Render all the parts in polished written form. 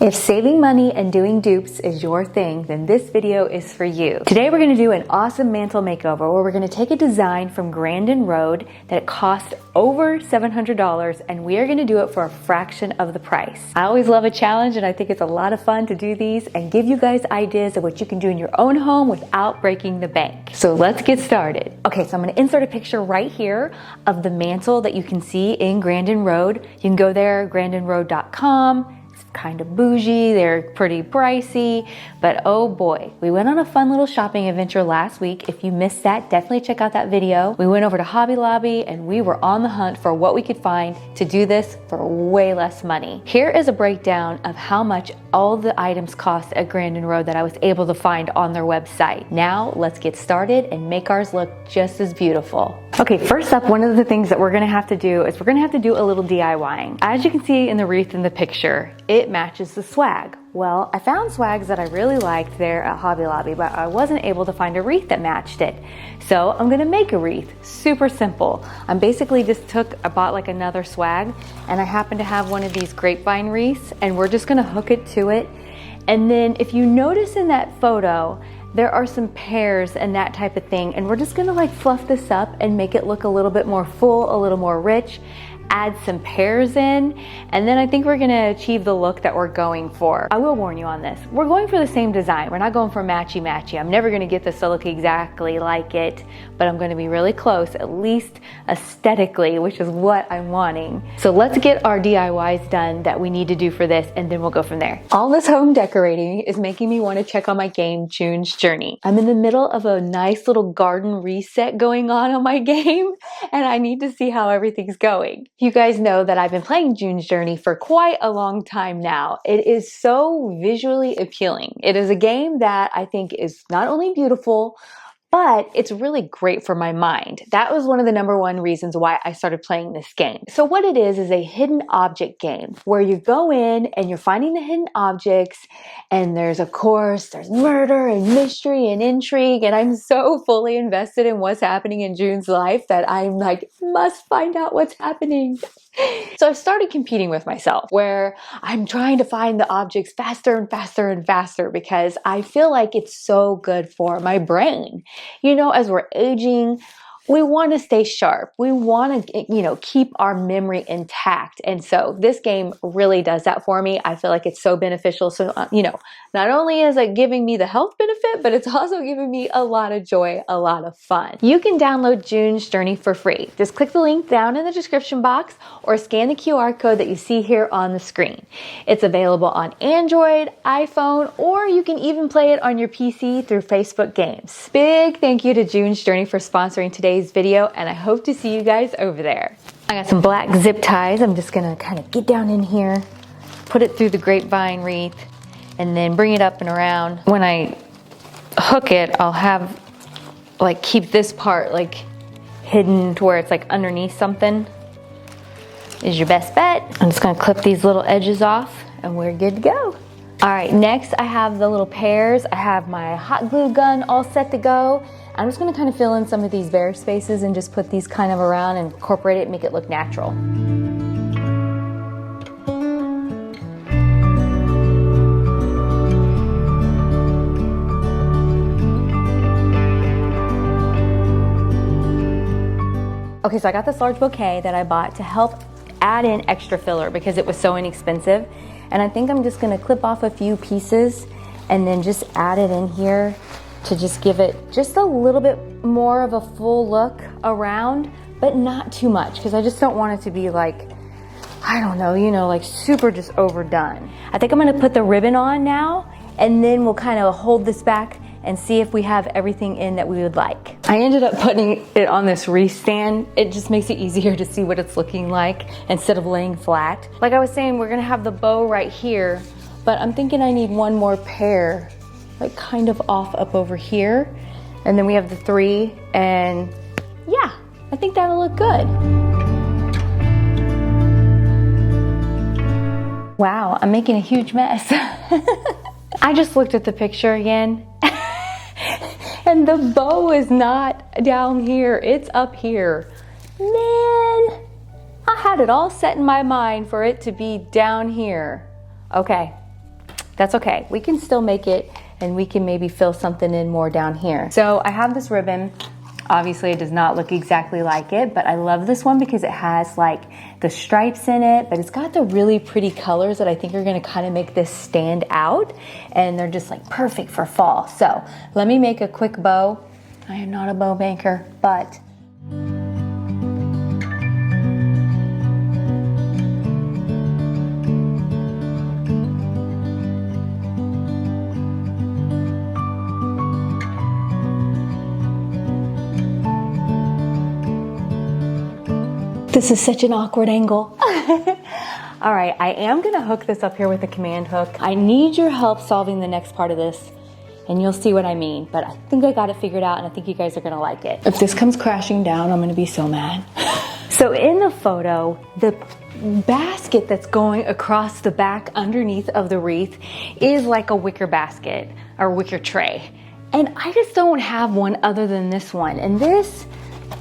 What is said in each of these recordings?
If saving money and doing dupes is your thing, then this video is for you. Today we're going to do an awesome mantle makeover where we're going to take a design from Grandin Road that cost over $700 and we are going to do it for a fraction of the price. I always love a challenge and I think it's a lot of fun to do these and give you guys ideas of what you can do in your own home without breaking the bank. So let's get started. Okay, so I'm going to insert a picture right here of the mantle that you can see in Grandin Road. You can go there, grandinroad.com. Kind of bougie, they're pretty pricey, but oh boy, we went on a fun little shopping adventure last week. If you missed that, definitely check out that video. We went over to Hobby Lobby and we were on the hunt for what we could find to do this for way less money. Here is a breakdown of how much all the items cost at Grandin Road that I was able to find on their website. Now let's get started and make ours look just as beautiful. Okay, first up, one of the things that we're gonna have to do is we're gonna have to do a little DIYing. As you can see in the wreath in the picture, it matches the swag. Well, I found swags that I really liked there at Hobby Lobby, but I wasn't able to find a wreath that matched it. So I'm gonna make a wreath, super simple. I'm basically I bought like another swag and I happen to have one of these grapevine wreaths and we're just gonna hook it to it. And then if you notice in that photo, there are some pears and that type of thing, and we're just gonna like fluff this up and make it look a little bit more full, a little more rich, add some pears in, and then I think we're gonna achieve the look that we're going for. I will warn you on this, we're going for the same design. We're not going for matchy-matchy. I'm never gonna get this to look exactly like it, but I'm gonna be really close, at least aesthetically, which is what I'm wanting. So let's get our DIYs done that we need to do for this, and then we'll go from there. All this home decorating is making me wanna check on my game, June's Journey. I'm in the middle of a nice little garden reset going on my game, and I need to see how everything's going. You guys know that I've been playing June's Journey for quite a long time now. It is so visually appealing. It is a game that I think is not only beautiful, but it's really great for my mind. That was one of the #1 reasons why I started playing this game. So what it is a hidden object game where you go in and you're finding the hidden objects, and there's murder and mystery and intrigue, and I'm so fully invested in what's happening in June's life that I'm like, must find out what's happening. So I started competing with myself where I'm trying to find the objects faster and faster and faster because I feel like it's so good for my brain. You know, as we're aging, we want to stay sharp. We want to, keep our memory intact. And so this game really does that for me. I feel like it's so beneficial. So, not only is it giving me the health benefit, but it's also giving me a lot of joy, a lot of fun. You can download June's Journey for free. Just click the link down in the description box or scan the QR code that you see here on the screen. It's available on Android, iPhone, or you can even play it on your PC through Facebook Games. Big thank you to June's Journey for sponsoring today's video, and I hope to see you guys over there. I got some black zip ties. I'm just gonna kind of get down in here, put it through the grapevine wreath, and then bring it up and around. When I hook it, I'll have keep this part hidden to where it's underneath something is your best bet. I'm just gonna clip these little edges off and we're good to go. All right, next I have the little pears. I have my hot glue gun all set to go. I'm just gonna kind of fill in some of these bare spaces and just put these kind of around and incorporate it, make it look natural. Okay, so I got this large bouquet that I bought to help add in extra filler because it was so inexpensive. And I think I'm just gonna clip off a few pieces and then just add it in here to just give it just a little bit more of a full look around, but not too much because I just don't want it to be super just overdone. I think I'm gonna put the ribbon on now and then we'll kind of hold this back and see if we have everything in that we would like. I ended up putting it on this wreath stand. It just makes it easier to see what it's looking like instead of laying flat. Like I was saying, we're gonna have the bow right here, but I'm thinking I need one more pair, kind of off up over here. And then we have the 3, and yeah, I think that'll look good. Wow, I'm making a huge mess. I just looked at the picture again. And the bow is not down here, it's up here. Man, I had it all set in my mind for it to be down here. Okay, that's okay. We can still make it, and we can maybe fill something in more down here. So I have this ribbon. Obviously it does not look exactly like it, but I love this one because it has like the stripes in it, but it's got the really pretty colors that I think are gonna kind of make this stand out, and they're just like perfect for fall. So let me make a quick bow. I am not a bow maker, but this is such an awkward angle. All right, I am gonna hook this up here with a command hook. I need your help solving the next part of this, and you'll see what I mean, but I think I got it figured out, and I think you guys are gonna like it. If this comes crashing down, I'm gonna be so mad. So in the photo, the basket that's going across the back underneath of the wreath is like a wicker basket or wicker tray. And I just don't have one other than this one. And this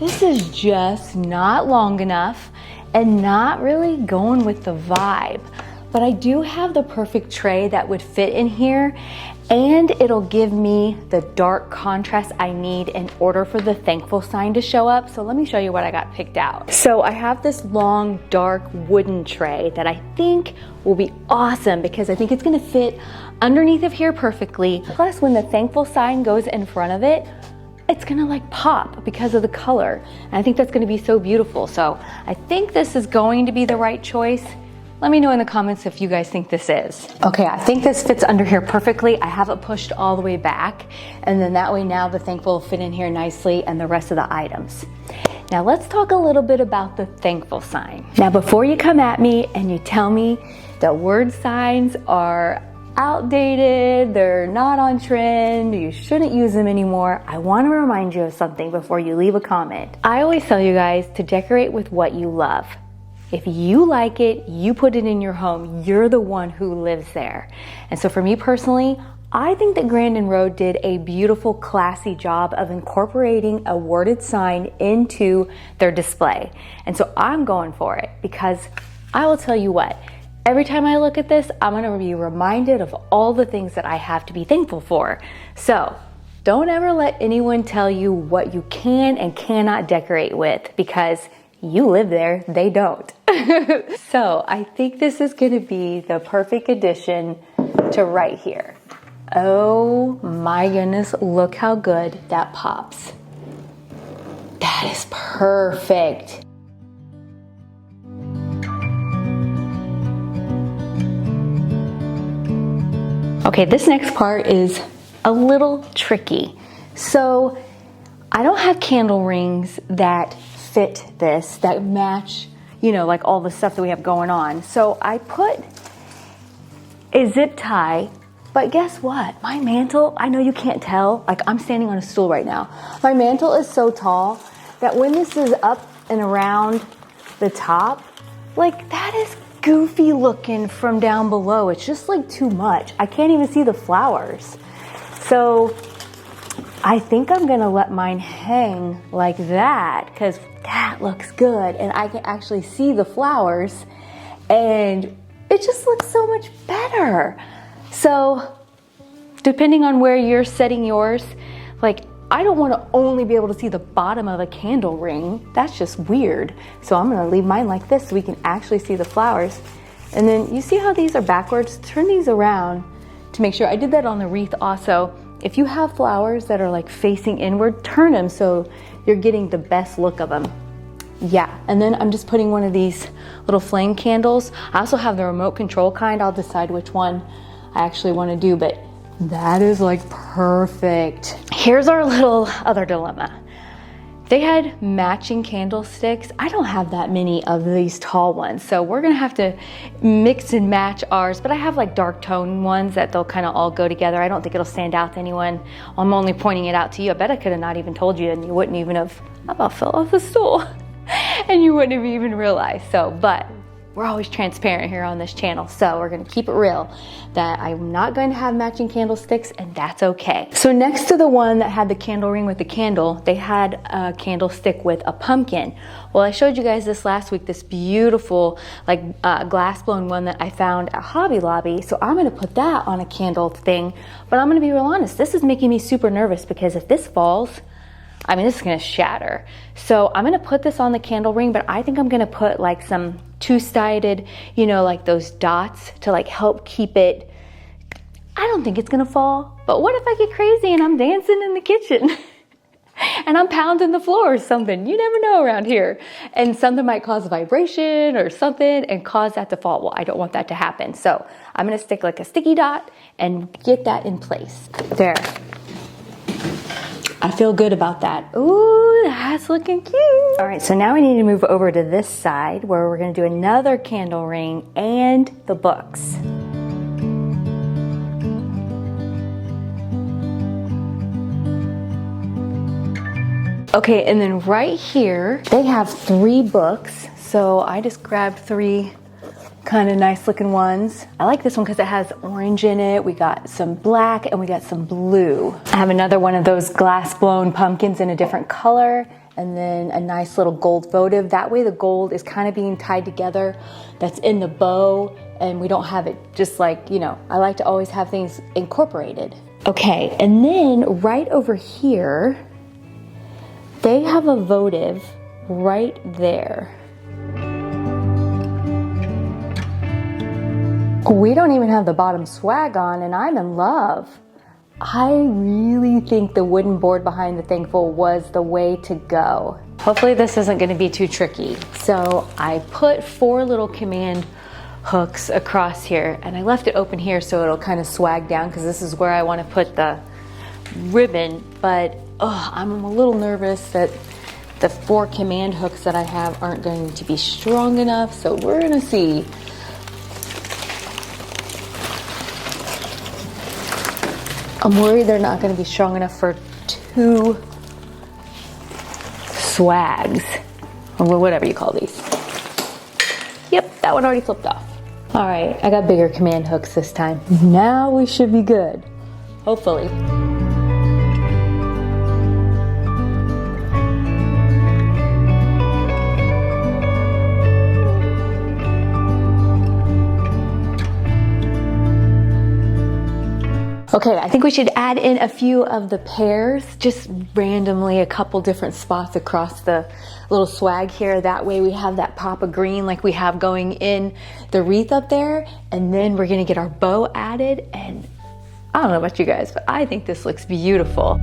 is just not long enough and not really going with the vibe. But I do have the perfect tray that would fit in here, and it'll give me the dark contrast I need in order for the thankful sign to show up. So let me show you what I got picked out. So I have this long, dark wooden tray that I think will be awesome because I think it's gonna fit underneath of here perfectly. Plus, when the thankful sign goes in front of it, it's gonna like pop because of the color. And I think that's gonna be so beautiful. So I think this is going to be the right choice. Let me know in the comments if you guys think this is. Okay, I think this fits under here perfectly. I have it pushed all the way back, and then that way now the thankful will fit in here nicely and the rest of the items. Now let's talk a little bit about the thankful sign. Now before you come at me and you tell me that word signs are outdated, they're not on trend, you shouldn't use them anymore, I want to remind you of something before you leave a comment. I always tell you guys to decorate with what you love. If you like it, you put it in your home, you're the one who lives there. And so for me personally, I think that Grandin Road did a beautiful, classy job of incorporating a worded sign into their display. And so I'm going for it because I will tell you what, every time I look at this, I'm gonna be reminded of all the things that I have to be thankful for. So don't ever let anyone tell you what you can and cannot decorate with because you live there, they don't. So I think this is gonna be the perfect addition to right here. Oh my goodness, look how good that pops. That is perfect. Okay, this next part is a little tricky. So I don't have candle rings that fit this, that match, you know, like all the stuff that we have going on. So I put a zip tie, but guess what? My mantle, I know you can't tell, like I'm standing on a stool right now. My mantle is so tall that when this is up and around the top, like that is goofy looking from down below. It's just like too much. I can't even see the flowers. So I think I'm gonna let mine hang like that because that looks good and I can actually see the flowers and it just looks so much better. So depending on where you're setting yours, like I don't want to only be able to see the bottom of a candle ring. That's just weird. So I'm gonna leave mine like this so we can actually see the flowers. And then you see how these are backwards? Turn these around to make sure. I did that on the wreath also. If you have flowers that are like facing inward, turn them so you're getting the best look of them. Yeah, and then I'm just putting one of these little flame candles. I also have the remote control kind. I'll decide which one I actually want to do, but that is like perfect. Here's our little other dilemma. They had matching candlesticks. I don't have that many of these tall ones, so we're gonna have to mix and match ours, but I have like dark tone ones that they'll kind of all go together. I don't think it'll stand out to anyone. I'm only pointing it out to you. I bet I could have not even told you and you wouldn't even have, I about fell off the stool and you wouldn't have even realized. So, but we're always transparent here on this channel, so we're gonna keep it real that I'm not going to have matching candlesticks, and that's okay. So next to the one that had the candle ring with the candle, they had a candlestick with a pumpkin. Well, I showed you guys this last week, this beautiful like glass blown one that I found at Hobby Lobby. So I'm gonna put that on a candle thing, but I'm gonna be real honest, this is making me super nervous because if this falls, I mean, this is gonna shatter. So I'm gonna put this on the candle ring, but I think I'm gonna put like some two-sided, you know, like those dots to like help keep it. I don't think it's gonna fall, but what if I get crazy and I'm dancing in the kitchen and I'm pounding the floor or something? You never know around here. And something might cause a vibration or something and cause that to fall. Well, I don't want that to happen. So I'm gonna stick like a sticky dot and get that in place. There. I feel good about that. Ooh, that's looking cute. All right, so now we need to move over to this side where we're gonna do another candle ring and the books. Okay, and then right here, they have 3 books. So I just grabbed 3 kind of nice looking ones. I like this one because it has orange in it. We got some black and we got some blue. I have another one of those glass blown pumpkins in a different color, and then a nice little gold votive. That way the gold is kind of being tied together. That's in the bow, and we don't have it just like, you know, I like to always have things incorporated. Okay, and then right over here, they have a votive right there. We don't even have the bottom swag on, and I'm in love. I really think the wooden board behind the Thankful was the way to go. Hopefully this isn't gonna be too tricky. So I put 4 little command hooks across here, and I left it open here so it'll kind of swag down because this is where I wanna put the ribbon, but I'm a little nervous that the 4 command hooks that I have aren't going to be strong enough, so we're gonna see. I'm worried they're not going to be strong enough for 2 swags, or whatever you call these. Yep, that one already flipped off. All right, I got bigger command hooks this time. Now we should be good, hopefully. Okay, I think we should add in a few of the pears, just randomly a couple different spots across the little swag here. That way we have that pop of green like we have going in the wreath up there. And then we're gonna get our bow added, and I don't know about you guys, but I think this looks beautiful.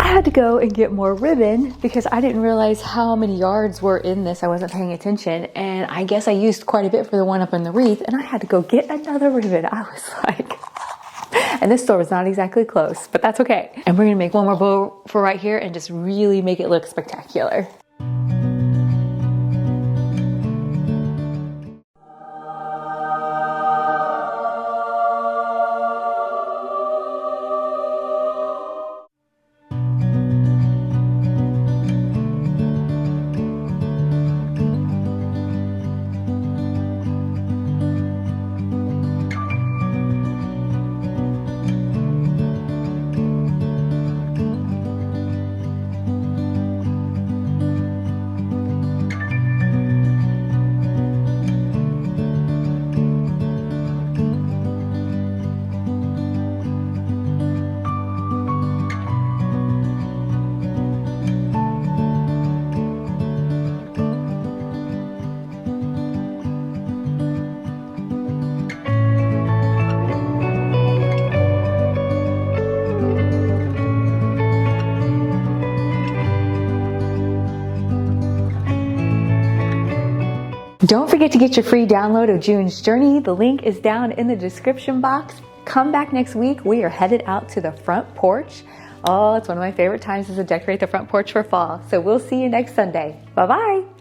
I had to go and get more ribbon because I didn't realize how many yards were in this. I wasn't paying attention, and I guess I used quite a bit for the one up in the wreath, and I had to go get another ribbon. I was like, and this store was not exactly close, but that's okay. And we're gonna make one more bow for right here and just really make it look spectacular. Don't forget to get your free download of June's Journey. The link is down in the description box. Come back next week. We are headed out to the front porch. Oh, it's one of my favorite times is to decorate the front porch for fall. So we'll see you next Sunday. Bye-bye.